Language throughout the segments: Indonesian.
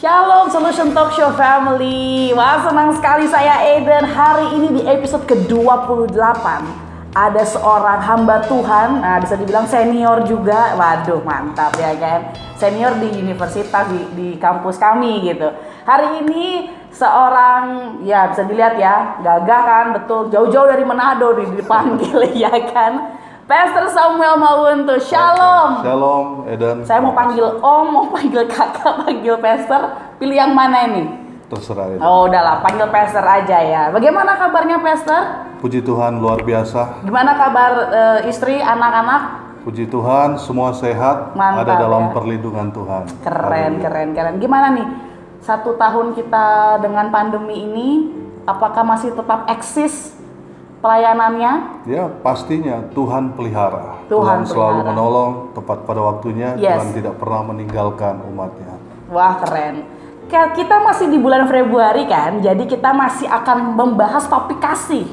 Shalom Solution Talk Show Family. Wah, senang sekali saya Eden. Hari ini di episode ke-28 ada seorang hamba Tuhan, nah bisa dibilang senior juga. Waduh, mantap ya kan. Senior di universitas di kampus kami gitu. Hari ini seorang, ya bisa dilihat ya, gagah kan, betul, jauh-jauh dari Manado dipanggil ya kan. Pastor Samuel Mawuntu, Shalom. Shalom, Eden. Saya mau panggil Om, mau panggil Kakak, panggil Pastor. Pilih yang mana ini? Terserah Eden. Oh udahlah, panggil Pastor aja ya. Bagaimana kabarnya Pastor? Puji Tuhan luar biasa. Gimana kabar istri, anak-anak? Puji Tuhan semua sehat. Mantap, ada dalam ya. perlindungan Tuhan. Keren, Haleluya. keren. Gimana nih? 1 tahun kita dengan pandemi ini, apakah masih tetap eksis pelayanannya? Ya pastinya Tuhan pelihara. Tuhan selalu pelihara. menolong tepat pada waktunya. Yes. Tuhan tidak pernah meninggalkan umatnya. Wah, keren. Kita masih di bulan Februari kan, jadi kita masih akan membahas topik kasih.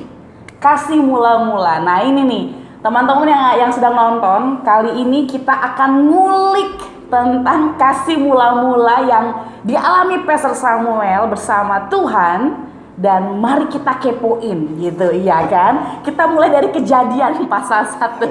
Kasih mula-mula. Nah ini nih, teman-teman yang sedang nonton, kali ini kita akan ngulik tentang kasih mula-mula yang dialami Pastor Samuel bersama Tuhan. Dan mari kita kepoin gitu, iya kan? Kita mulai dari kejadian pasal 1.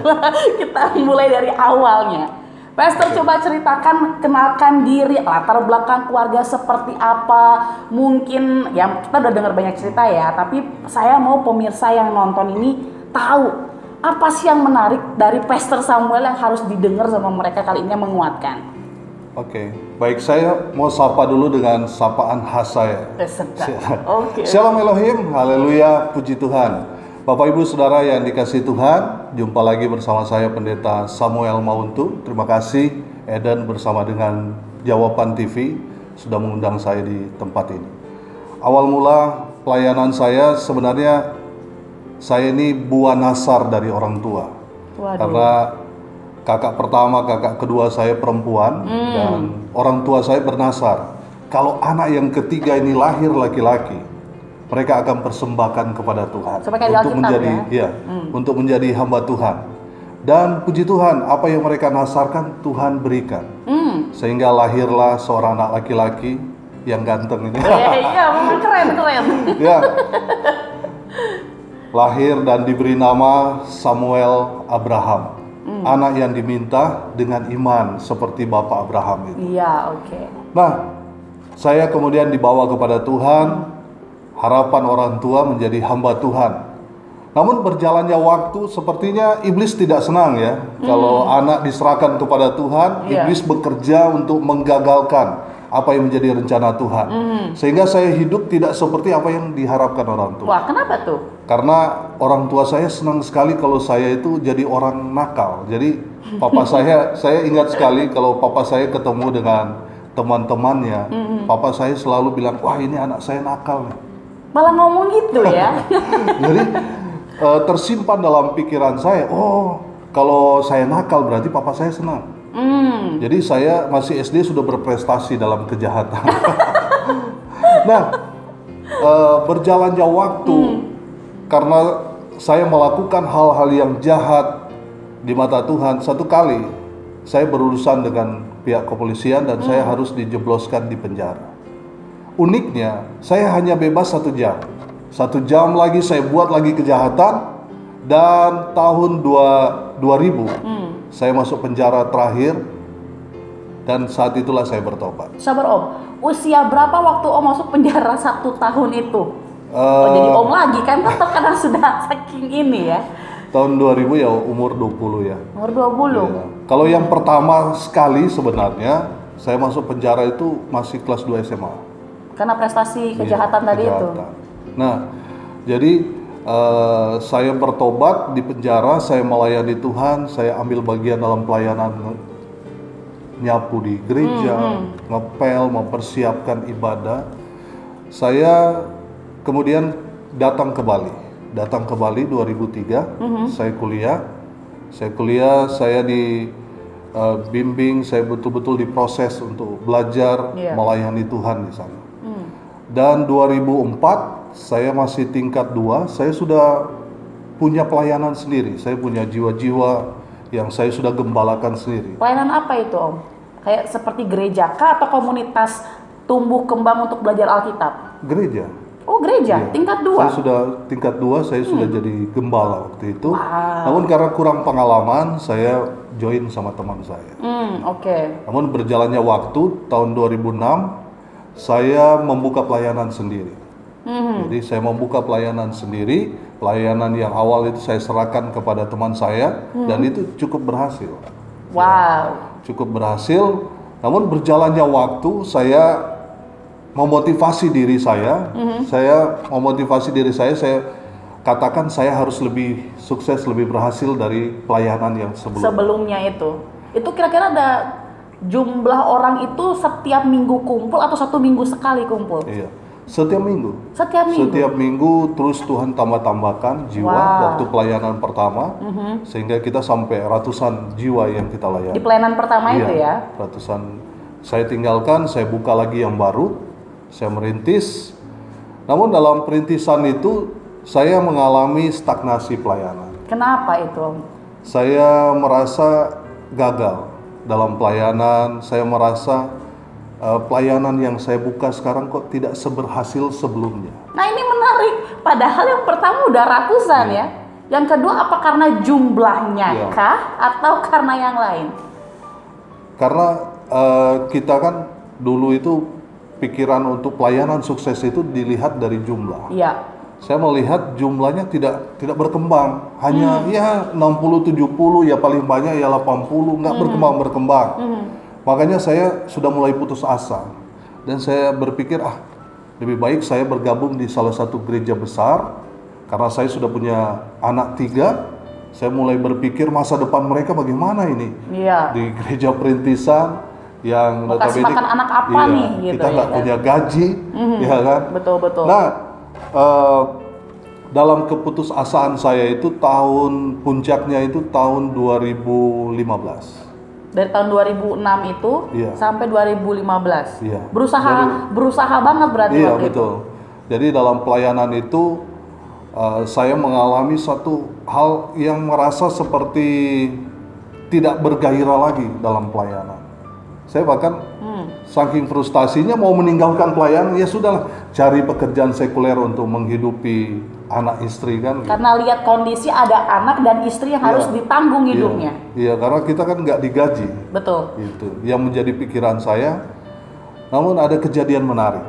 Kita mulai dari awalnya. Pastor coba ceritakan, kenalkan diri, latar belakang keluarga seperti apa. Mungkin ya kita udah dengar banyak cerita ya, tapi saya mau pemirsa yang nonton ini tahu apa sih yang menarik dari Pastor Samuel yang harus didengar sama mereka kali ini yang menguatkan. Oke, baik, saya mau sapa dulu dengan sapaan khas saya. Oke. Shalom Elohim, haleluya, puji Tuhan. Bapak Ibu Saudara yang dikasihi Tuhan, jumpa lagi bersama saya Pendeta Samuel Mawuntu. Terima kasih Eden bersama dengan Jawaban TV sudah mengundang saya di tempat ini. Awal mula pelayanan saya sebenarnya saya ini buah nasar dari orang tua. Waduh. Karena kakak pertama, kakak kedua saya perempuan dan orang tua saya bernasar. Kalau anak yang ketiga ini lahir laki-laki, mereka akan persembahkan kepada Tuhan untuk menjadi untuk menjadi hamba Tuhan. Dan puji Tuhan, apa yang mereka nasarkan Tuhan berikan. Sehingga lahirlah seorang anak laki-laki yang ganteng ini. Iya, memang keren. Ya. Lahir dan diberi nama Samuel Abraham. Anak yang diminta dengan iman seperti Bapak Abraham itu. Iya, oke. Nah, saya kemudian dibawa kepada Tuhan, harapan orang tua menjadi hamba Tuhan. Namun berjalannya waktu sepertinya iblis tidak senang ya. Kalau anak diserahkan kepada Tuhan, iblis bekerja untuk menggagalkan apa yang menjadi rencana Tuhan. Sehingga saya hidup tidak seperti apa yang diharapkan orang tua. Wah, kenapa tuh? Karena orang tua saya senang sekali kalau saya itu jadi orang nakal. Jadi papa saya ingat sekali kalau papa saya ketemu dengan teman-temannya, papa saya selalu bilang, wah ini anak saya nakal nih. Malah ngomong gitu ya? Jadi tersimpan dalam pikiran saya, oh kalau saya nakal berarti papa saya senang. Jadi saya masih SD sudah berprestasi dalam kejahatan. Nah, berjalannya waktu, karena saya melakukan hal-hal yang jahat di mata Tuhan, satu kali saya berurusan dengan pihak kepolisian dan saya harus dijebloskan di penjara. Uniknya, saya hanya bebas 1 jam. 1 jam lagi saya buat lagi kejahatan dan tahun 2000 saya masuk penjara terakhir dan saat itulah saya bertobat. Sabar Om, usia berapa waktu Om masuk penjara 1 tahun itu? Jadi Om lagi kan tetap karena sudah saking ini ya. Tahun 2000 ya umur 20 ya. Umur 20? Ya. Kalau yang pertama sekali sebenarnya saya masuk penjara itu masih kelas 2 SMA. Karena prestasi kejahatan tadi itu? Nah, jadi saya bertobat di penjara, saya melayani Tuhan, saya ambil bagian dalam pelayanan nyapu di gereja, ngepel, mempersiapkan ibadah. Saya kemudian datang ke Bali 2003, saya kuliah, saya dibimbing, saya betul-betul diproses untuk belajar melayani Tuhan di sana. Dan 2004 saya masih tingkat 2, saya sudah punya pelayanan sendiri, saya punya jiwa-jiwa yang saya sudah gembalakan sendiri. Pelayanan apa itu Om? Kayak seperti gereja kah atau komunitas tumbuh kembang untuk belajar Alkitab? Gereja. Oh, gereja, Iya. tingkat 2. Saya sudah tingkat 2, saya sudah jadi gembala waktu itu. Wow. Namun karena kurang pengalaman, saya join sama teman saya. Oke. Namun berjalannya waktu, tahun 2006, saya membuka pelayanan sendiri. Jadi saya membuka pelayanan sendiri, pelayanan yang awal itu saya serahkan kepada teman saya, dan itu cukup berhasil. Wow. Cukup berhasil, namun berjalannya waktu, saya memotivasi diri saya, saya katakan saya harus lebih sukses, lebih berhasil dari pelayanan yang Sebelumnya itu kira-kira ada jumlah orang itu setiap minggu kumpul atau 1 minggu sekali kumpul? Iya, setiap minggu. Setiap minggu? Setiap minggu terus Tuhan tambah-tambahkan jiwa waktu pelayanan pertama, sehingga kita sampai ratusan jiwa yang kita layani. Di pelayanan pertama Iya, itu ya? Ratusan. Saya tinggalkan, saya buka lagi yang baru, saya merintis. Namun dalam perintisan itu saya mengalami stagnasi pelayanan. Kenapa itu? Saya merasa gagal dalam pelayanan. Saya merasa pelayanan yang saya buka sekarang kok tidak seberhasil sebelumnya. Nah, ini menarik. Padahal yang pertama udah ratusan ya. Yang kedua, apa karena jumlahnya kah atau karena yang lain? Karena kita kan dulu itu pikiran untuk pelayanan sukses itu dilihat dari jumlah. Iya. Saya melihat jumlahnya tidak berkembang, hanya ya 60-70, ya paling banyak ya 80, nggak berkembang. Makanya saya sudah mulai putus asa, dan saya berpikir lebih baik saya bergabung di salah satu gereja besar, karena saya sudah punya anak 3. Saya mulai berpikir masa depan mereka bagaimana ini di gereja perintisan yang mau kasih makan anak apa nih gitu, kita nggak punya gaji, ya kan? Betul. Nah, dalam keputusasaan saya itu puncaknya itu tahun 2015. Dari tahun 2006 itu sampai 2015. Iya. Berusaha banget berarti waktu betul. Jadi dalam pelayanan itu saya mengalami satu hal yang merasa seperti tidak bergairah lagi dalam pelayanan. Saya bahkan saking frustasinya mau meninggalkan pelayanan, ya sudahlah, cari pekerjaan sekuler untuk menghidupi anak istri kan. Karena lihat kondisi ada anak dan istri yang harus ditanggung hidupnya. Iya, karena kita kan nggak digaji. Betul. Itu yang menjadi pikiran saya. Namun ada kejadian menarik.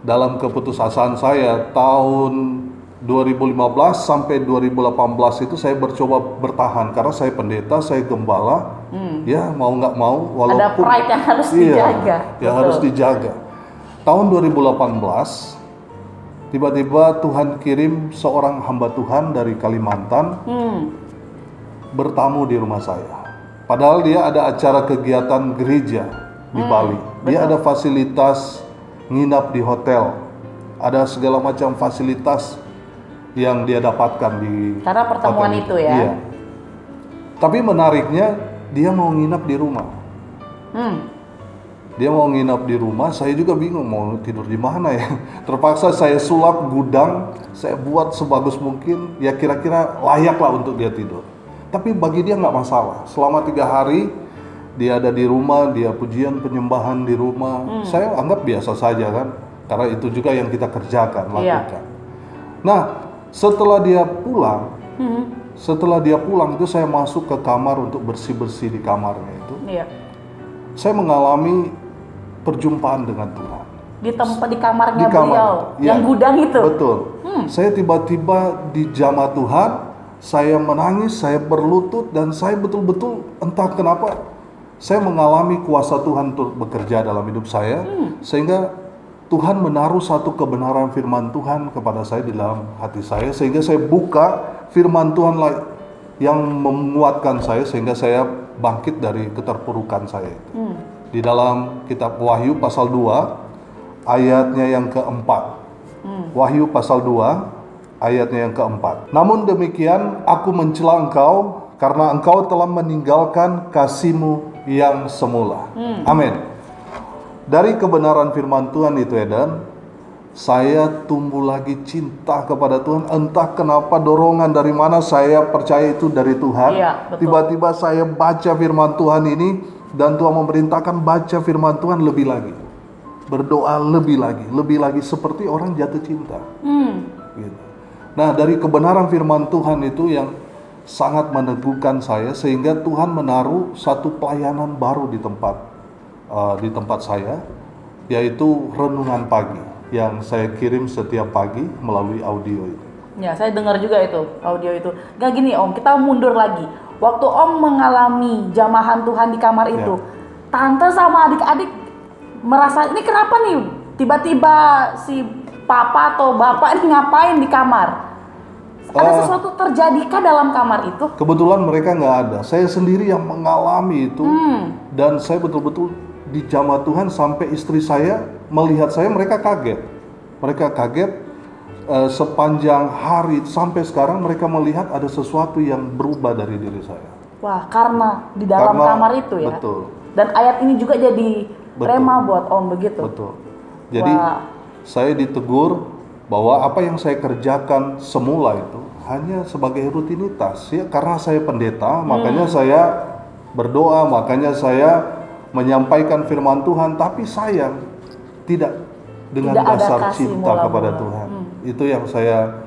Dalam keputusasaan saya tahun 2015 sampai 2018 itu saya bercoba bertahan karena saya pendeta, saya gembala. Ya mau nggak mau, walaupun ada pride yang harus dijaga. Yang harus dijaga. Tahun 2018 tiba-tiba Tuhan kirim seorang hamba Tuhan dari Kalimantan bertamu di rumah saya. Padahal dia ada acara kegiatan gereja di Bali. Dia ada fasilitas nginap di hotel, ada segala macam fasilitas yang dia dapatkan di karena pertemuan itu ya. Iya. Tapi menariknya dia mau nginap di rumah. Dia mau nginap di rumah, saya juga bingung mau tidur di mana ya. Terpaksa saya sulap gudang, saya buat sebagus mungkin, ya kira-kira layak lah untuk dia tidur. Tapi bagi dia nggak masalah. Selama 3 hari dia ada di rumah, dia pujian penyembahan di rumah. Saya anggap biasa saja kan, karena itu juga yang kita kerjakan, lakukan. Nah, setelah dia pulang itu saya masuk ke kamar untuk bersih-bersih di kamarnya itu. Saya mengalami perjumpaan dengan Tuhan. Di tempat di kamarnya beliau, yang gudang itu. Betul. Saya tiba-tiba dijamah Tuhan, saya menangis, saya berlutut, dan saya betul-betul entah kenapa saya mengalami kuasa Tuhan untuk bekerja dalam hidup saya, sehingga Tuhan menaruh satu kebenaran firman Tuhan kepada saya di dalam hati saya, sehingga saya buka firman Tuhan yang menguatkan saya, sehingga saya bangkit dari keterpurukan saya itu. Di dalam kitab Wahyu pasal 2 ayatnya yang keempat. Wahyu pasal 2 ayatnya yang keempat. Namun demikian aku mencela engkau karena engkau telah meninggalkan kasihmu yang semula. Amin. Dari kebenaran firman Tuhan itu, Eden, saya tumbuh lagi cinta kepada Tuhan. Entah kenapa, dorongan dari mana, saya percaya itu dari Tuhan. Tiba-tiba saya baca firman Tuhan ini, dan Tuhan memerintahkan baca firman Tuhan lebih lagi. berdoa lebih lagi seperti orang jatuh cinta. Gitu. Nah, dari kebenaran firman Tuhan itu yang sangat meneguhkan saya, sehingga Tuhan menaruh satu pelayanan baru di tempat saya, yaitu renungan pagi yang saya kirim setiap pagi melalui audio itu. Ya, saya dengar juga itu audio itu. Gak gini Om, kita mundur lagi. Waktu Om mengalami jamahan Tuhan di kamar itu, tante sama adik-adik merasa ini kenapa nih tiba-tiba si papa atau bapak ini ngapain di kamar? Ada sesuatu terjadikah dalam kamar itu? Kebetulan mereka nggak ada. Saya sendiri yang mengalami itu, dan saya betul-betul di jamaah Tuhan sampai istri saya melihat saya, mereka kaget. Mereka kaget sepanjang hari sampai sekarang mereka melihat ada sesuatu yang berubah dari diri saya. Wah, karena di dalam kamar itu ya. Betul. Dan ayat ini juga jadi rema buat Om begitu. Betul. Jadi saya ditegur bahwa apa yang saya kerjakan semula itu hanya sebagai rutinitas ya, karena saya pendeta, makanya saya berdoa, makanya saya menyampaikan firman Tuhan, tapi sayang tidak dengan dasar cinta kepada Tuhan. Itu yang saya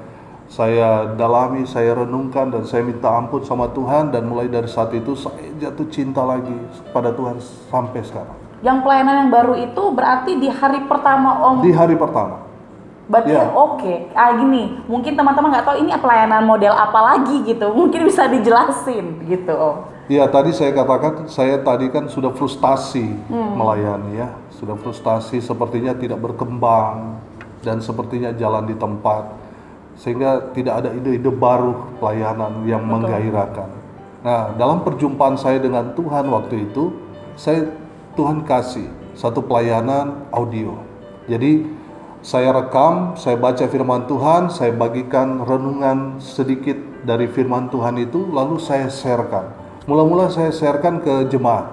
dalami, saya renungkan, dan saya minta ampun sama Tuhan, dan mulai dari saat itu saya jatuh cinta lagi pada Tuhan sampai sekarang. Yang pelayanan yang baru itu berarti di hari pertama Om? Di hari pertama. Berarti oke. Gini, mungkin teman-teman nggak tahu ini pelayanan model apa lagi gitu, mungkin bisa dijelasin gitu Om. Iya, tadi saya katakan, saya tadi kan sudah frustasi melayani ya, sudah frustasi, sepertinya tidak berkembang dan sepertinya jalan di tempat, sehingga tidak ada ide-ide baru pelayanan yang menggairahkan. Nah, dalam perjumpaan saya dengan Tuhan waktu itu, Tuhan kasih satu pelayanan audio. Jadi saya rekam, saya baca firman Tuhan, saya bagikan renungan sedikit dari firman Tuhan itu, lalu saya sharekan. Mula-mula saya sharekan ke jemaat,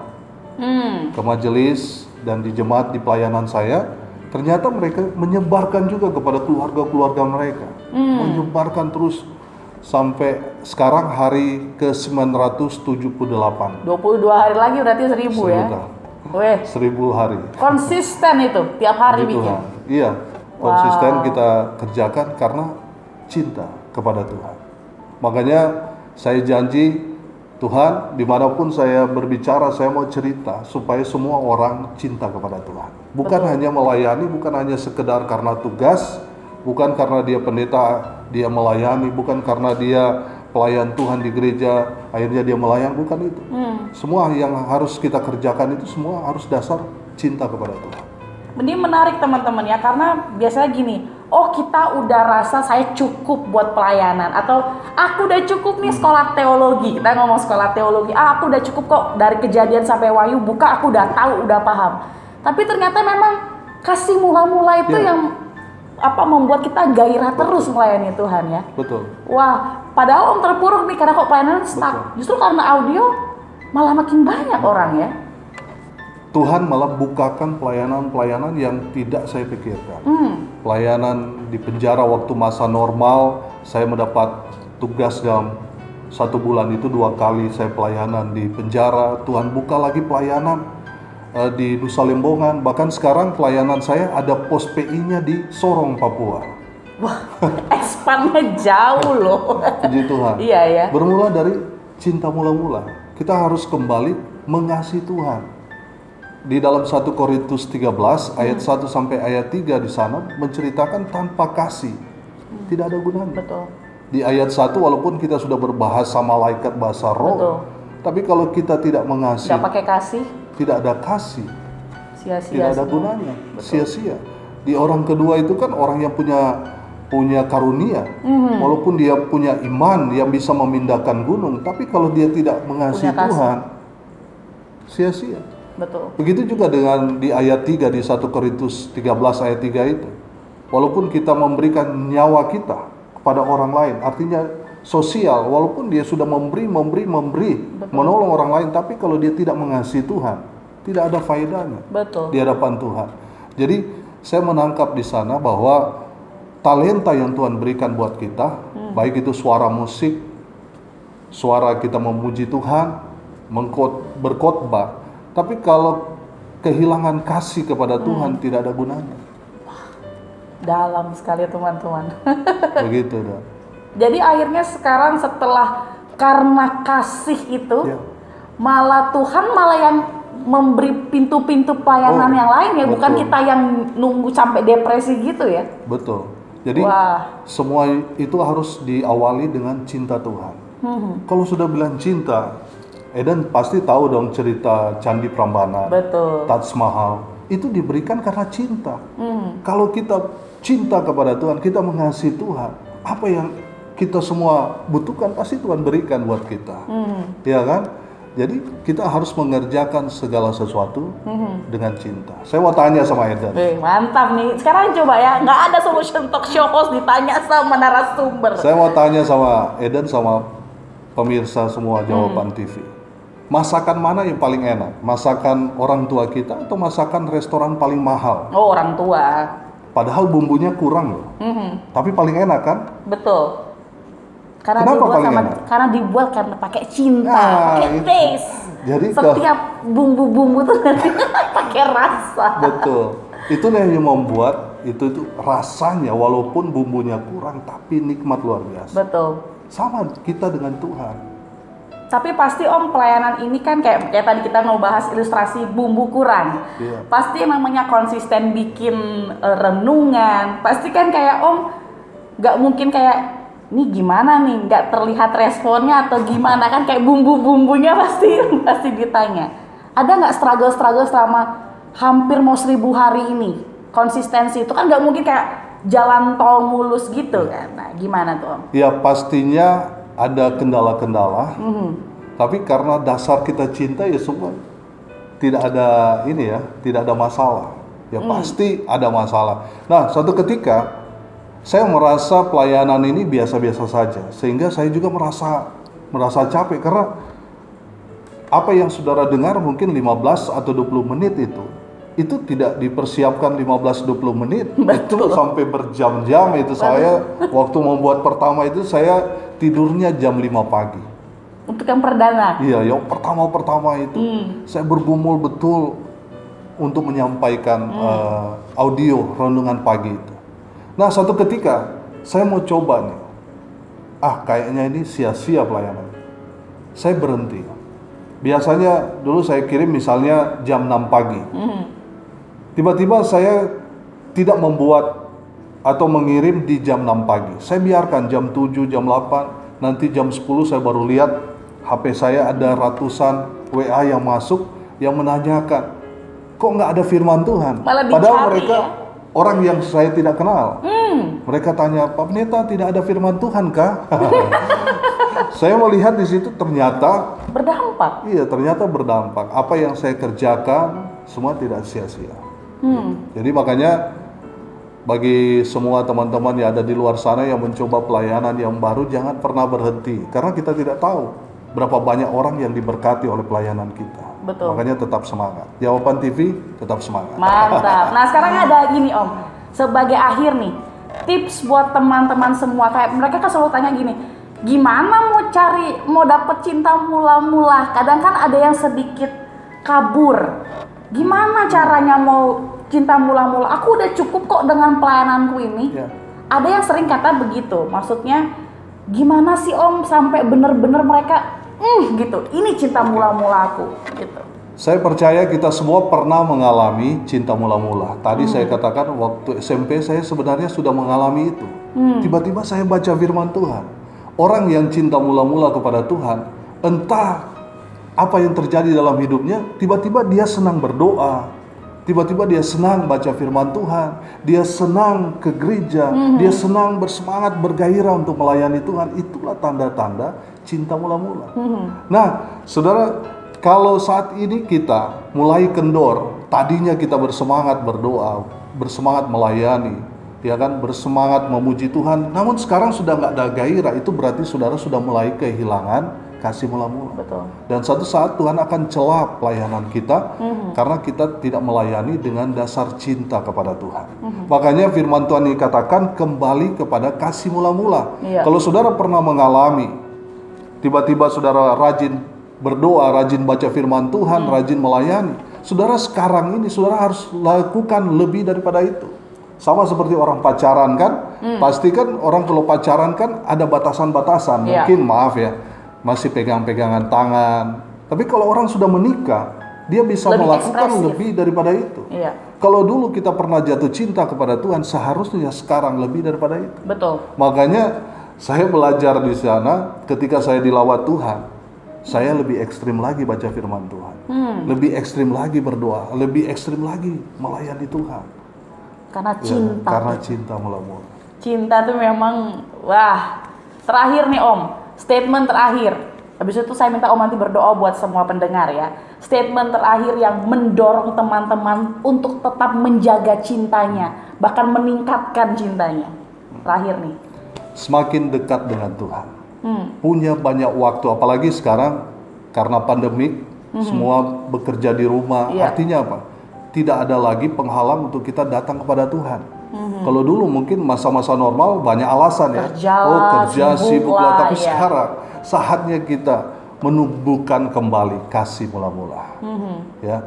ke majelis, dan di jemaat di pelayanan saya. Ternyata mereka menyebarkan juga kepada keluarga-keluarga mereka, menyebarkan terus sampai sekarang hari ke-978. 22 hari lagi berarti 1000 ya? Weh, 1000 hari. Konsisten itu, tiap hari bikin? Iya, konsisten kita kerjakan karena cinta kepada Tuhan. Makanya saya janji, Tuhan, dimanapun saya berbicara, saya mau cerita supaya semua orang cinta kepada Tuhan. Bukan hanya melayani, bukan hanya sekedar karena tugas, bukan karena dia pendeta, dia melayani, bukan karena dia pelayan Tuhan di gereja, akhirnya dia melayani, bukan itu. Semua yang harus kita kerjakan itu semua harus dasar cinta kepada Tuhan. Ini menarik teman-teman ya, karena biasanya gini, kita udah rasa saya cukup buat pelayanan, atau aku udah cukup nih sekolah teologi, kita ngomong sekolah teologi, aku udah cukup kok dari Kejadian sampai Wahyu buka, aku udah tahu, udah paham. Tapi ternyata memang kasih mula-mula itu yang membuat kita gairah terus melayani Tuhan ya. Betul. Wah, padahal Om terpuruk nih karena kok pelayanan stuck. Justru karena audio malah makin banyak orang ya. Tuhan malah bukakan pelayanan-pelayanan yang tidak saya pikirkan. Pelayanan di penjara waktu masa normal, saya mendapat tugas dalam 1 bulan itu 2 kali saya pelayanan di penjara. Tuhan buka lagi pelayanan di Nusa Lembongan. Bahkan sekarang pelayanan saya ada pos PI-nya di Sorong, Papua. Wah, expand-nya jauh loh. Puji Tuhan. Iya ya. Bermula dari cinta mula-mula. Kita harus kembali mengasihi Tuhan. Di dalam 1 Korintus 13 ayat 1 sampai ayat 3 di sana menceritakan tanpa kasih tidak ada gunanya. Betul. Di ayat 1 walaupun kita sudah berbahasa malaikat, bahasa roh, tapi kalau kita tidak mengasihi, tidak pakai kasih, tidak ada kasih, sia-sia, tidak ada gunanya, sia-sia. Di orang kedua itu kan orang yang punya karunia, walaupun dia punya iman yang bisa memindahkan gunung, tapi kalau dia tidak mengasihi Tuhan, sia-sia. Betul. Begitu juga dengan di ayat 3 di 1 Korintus 13 ayat 3 itu. Walaupun kita memberikan nyawa kita kepada orang lain, artinya sosial, walaupun dia sudah memberi, menolong orang lain, tapi kalau dia tidak mengasihi Tuhan, tidak ada faedahnya. Betul. Di hadapan Tuhan. Jadi saya menangkap di sana bahwa talenta yang Tuhan berikan buat kita, baik itu suara musik, suara kita memuji Tuhan, berkhotbah. Tapi kalau kehilangan kasih kepada Tuhan tidak ada gunanya. Dalam sekali teman-teman. Begitu dah. Jadi akhirnya sekarang setelah karena kasih itu, Ya. malah Tuhan malah yang memberi pintu-pintu pelayanan yang lain ya, bukan betul. kita yang nunggu sampai depresi gitu ya. Betul. Jadi Wah. semua itu harus diawali dengan cinta Tuhan. Kalau sudah bilang cinta, Eden pasti tahu dong cerita Candi Prambanan, Betul. Taj Mahal. Itu diberikan karena cinta. Kalau kita cinta kepada Tuhan, kita mengasihi Tuhan, apa yang kita semua butuhkan pasti Tuhan berikan buat kita. Ya kan? Jadi kita harus mengerjakan segala sesuatu dengan cinta. Saya mau tanya sama Eden. Mantap nih. Sekarang coba ya, nggak ada solution talk show host ditanya sama narasumber. Saya mau tanya sama Eden sama pemirsa semua Jawaban TV. Masakan mana yang paling enak? Masakan orang tua kita atau masakan restoran paling mahal? Oh, orang tua. Padahal bumbunya kurang loh. Tapi paling enak kan? Betul. Karena Kenapa dibuat paling sama, enak? karena dibuat karena pakai cinta, Nah, pakai itu. taste. Jadi Setiap bumbu-bumbu tuh nanti pakai rasa. betul. Itulah yang membuat itu rasanya walaupun bumbunya kurang tapi nikmat luar biasa. Betul. Sama kita dengan Tuhan. Tapi pasti Om, pelayanan ini kan kayak tadi kita mau bahas ilustrasi bumbu kurang. Iya. Pasti yang namanya konsisten bikin renungan. Pasti kan kayak Om nggak mungkin kayak ini gimana nih, nggak terlihat responnya atau gimana kan, kayak bumbu-bumbunya pasti ditanya. Ada nggak struggle selama hampir mau 1000 hari ini? Konsistensi itu kan nggak mungkin kayak jalan tol mulus gitu kan. Nah, gimana tuh Om? Ya pastinya ada kendala-kendala. Tapi karena dasar kita cinta ya semua tidak ada ini ya, tidak ada masalah. Ya pasti ada masalah. Nah, suatu ketika saya merasa pelayanan ini biasa-biasa saja, sehingga saya juga merasa capek karena apa yang saudara dengar mungkin 15 atau 20 menit itu tidak dipersiapkan 15-20 menit. Betul. Itu sampai berjam-jam itu. Saya waktu membuat pertama itu saya tidurnya jam 5 pagi. Untuk yang perdana. Iya, yang pertama itu saya bergumul betul untuk menyampaikan audio renungan pagi itu. Nah, suatu ketika saya mau coba nih, kayaknya ini sia-sia pelayanan. Saya berhenti. Biasanya dulu saya kirim misalnya jam 6 pagi. Tiba-tiba saya tidak membuat atau mengirim di jam 6 pagi. Saya biarkan jam 7, jam 8, nanti jam 10 saya baru lihat HP saya ada ratusan WA yang masuk yang menanyakan, kok nggak ada firman Tuhan? Malah Padahal dicari, mereka ya? orang yang saya tidak kenal. Mereka tanya, Pak Pendeta tidak ada firman Tuhan kah? Saya melihat di situ ternyata Berdampak. iya, ternyata berdampak. Apa yang saya kerjakan semua tidak sia-sia. Jadi makanya bagi semua teman-teman yang ada di luar sana yang mencoba pelayanan yang baru, jangan pernah berhenti. Karena kita tidak tahu berapa banyak orang yang diberkati oleh pelayanan kita. Betul. Makanya tetap semangat. Jawaban TV tetap semangat. Mantap. Nah, sekarang ada gini Om, sebagai akhir nih, tips buat teman-teman semua, kayak mereka kan selalu tanya gini, gimana mau dapet cinta mula-mula? Kadang kan ada yang sedikit kabur. Gimana caranya mau cinta mula-mula? Aku udah cukup kok dengan pelayananku ini. Ya. Ada yang sering kata begitu. Maksudnya gimana sih Om sampai bener-bener mereka gitu. Ini cinta mula-mula aku gitu. Saya percaya kita semua pernah mengalami cinta mula-mula. Tadi saya katakan waktu SMP saya sebenarnya sudah mengalami itu. Tiba-tiba saya baca firman Tuhan. Orang yang cinta mula-mula kepada Tuhan, entah apa yang terjadi dalam hidupnya, tiba-tiba dia senang berdoa. Tiba-tiba dia senang baca firman Tuhan. Dia senang ke gereja. Dia senang bersemangat, bergairah untuk melayani Tuhan. Itulah tanda-tanda cinta mula-mula. Nah, saudara, kalau saat ini kita mulai kendor, tadinya kita bersemangat berdoa, bersemangat melayani, ya kan, bersemangat memuji Tuhan, namun sekarang sudah nggak ada gairah, itu berarti saudara sudah mulai kehilangan kasih mula-mula. Betul. Dan suatu saat Tuhan akan celah pelayanan kita karena kita tidak melayani dengan dasar cinta kepada Tuhan. Makanya firman Tuhan dikatakan kembali kepada kasih mula-mula. Iya. Kalau saudara pernah mengalami, tiba-tiba saudara rajin berdoa, rajin baca firman Tuhan, rajin melayani, saudara sekarang ini saudara harus lakukan lebih daripada itu. Sama seperti orang pacaran kan, pasti kan orang kalau pacaran kan ada batasan-batasan. Iya. Mungkin maaf ya, masih pegang-pegangan tangan. Tapi kalau orang sudah menikah, dia bisa Lebih melakukan ekspresif. lebih daripada itu. Iya, Kalau dulu kita pernah jatuh cinta kepada Tuhan, seharusnya sekarang lebih daripada itu. betul. Makanya saya belajar di sana, ketika saya dilawat Tuhan, saya lebih ekstrim lagi baca firman Tuhan. Lebih ekstrim lagi berdoa, lebih ekstrim lagi melayani Tuhan. Karena Ya, cinta. karena cinta mula-mula. Cinta tuh memang, wah. Terakhir nih Om, statement terakhir. Habis itu saya minta Om nanti berdoa buat semua pendengar ya. Statement terakhir yang mendorong teman-teman untuk tetap menjaga cintanya, bahkan meningkatkan cintanya. Terakhir nih. Semakin dekat dengan Tuhan. Punya banyak waktu, apalagi sekarang karena pandemik, semua bekerja di rumah. Iya. Artinya apa? Tidak ada lagi penghalang untuk kita datang kepada Tuhan. Kalau dulu mungkin masa-masa normal banyak alasan ya. Kerja Oh lah, kerja, sibuk sibuk lah. lah, Tapi iya. sekarang saatnya kita menumbuhkan kembali kasih mula-mula. Ya,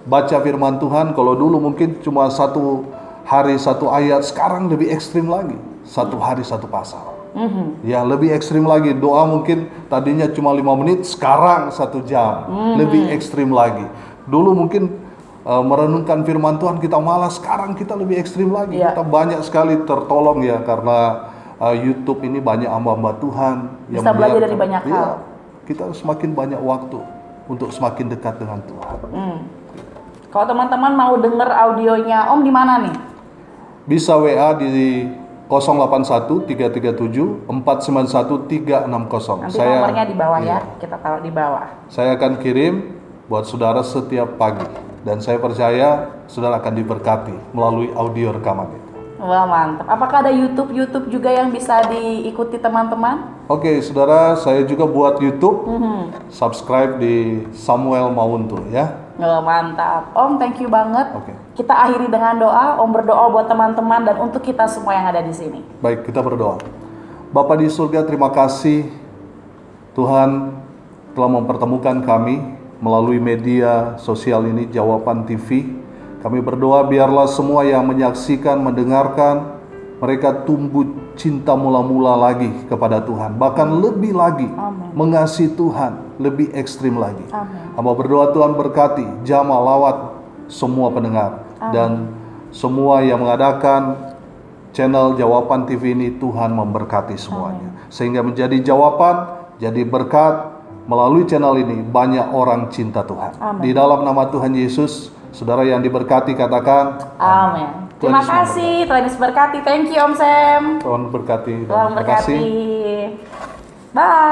baca firman Tuhan. Kalau dulu mungkin cuma satu hari satu ayat, sekarang lebih ekstrim lagi. Satu hari satu pasal. Ya, lebih ekstrim lagi. Doa mungkin tadinya cuma 5 menit, sekarang 1 jam. Lebih ekstrim lagi. Dulu mungkin merenungkan firman Tuhan kita malas, sekarang kita lebih ekstrim lagi. Iya. Kita banyak sekali tertolong ya karena YouTube ini banyak hamba-hamba Tuhan yang Bisa belajar dari menyiarkan. banyak Iya, hal. kita semakin banyak waktu untuk semakin dekat dengan Tuhan. Kalau teman-teman mau denger audionya Om di mana nih? Bisa WA di 081 337 491 360. Nanti nomornya di bawah iya, ya, kita taruh di bawah. Saya akan kirim buat saudara setiap pagi. Dan saya percaya saudara akan diberkati melalui audio rekaman itu. Wah mantap. Apakah ada YouTube juga yang bisa diikuti teman-teman? Oke, saudara, saya juga buat YouTube. Subscribe di Samuel Mauntu ya. Wah mantap. Om thank you banget. Oke. Kita akhiri dengan doa. Om berdoa buat teman-teman dan untuk kita semua yang ada di sini. Baik, kita berdoa. Bapa di surga, terima kasih Tuhan telah mempertemukan kami melalui media sosial ini, Jawaban TV. Kami berdoa biarlah semua yang menyaksikan, mendengarkan, mereka tumbuh cinta mula-mula lagi kepada Tuhan. Bahkan lebih lagi Amin. mengasihi Tuhan, lebih ekstrim lagi. Amin. Hamba berdoa Tuhan berkati, jamah lawat semua pendengar. Dan semua yang mengadakan channel Jawaban TV ini, Tuhan memberkati semuanya. Sehingga menjadi jawaban, jadi berkat. Melalui channel ini banyak orang cinta Tuhan. Amin. Di dalam nama Tuhan Yesus, saudara yang diberkati katakan Amin. Tuhan Terima Yesus kasih. Tuhan Yesus berkati. Thank you Om Sam. Tuhan berkati. Tuhan Terima kasih. berkati. Bye.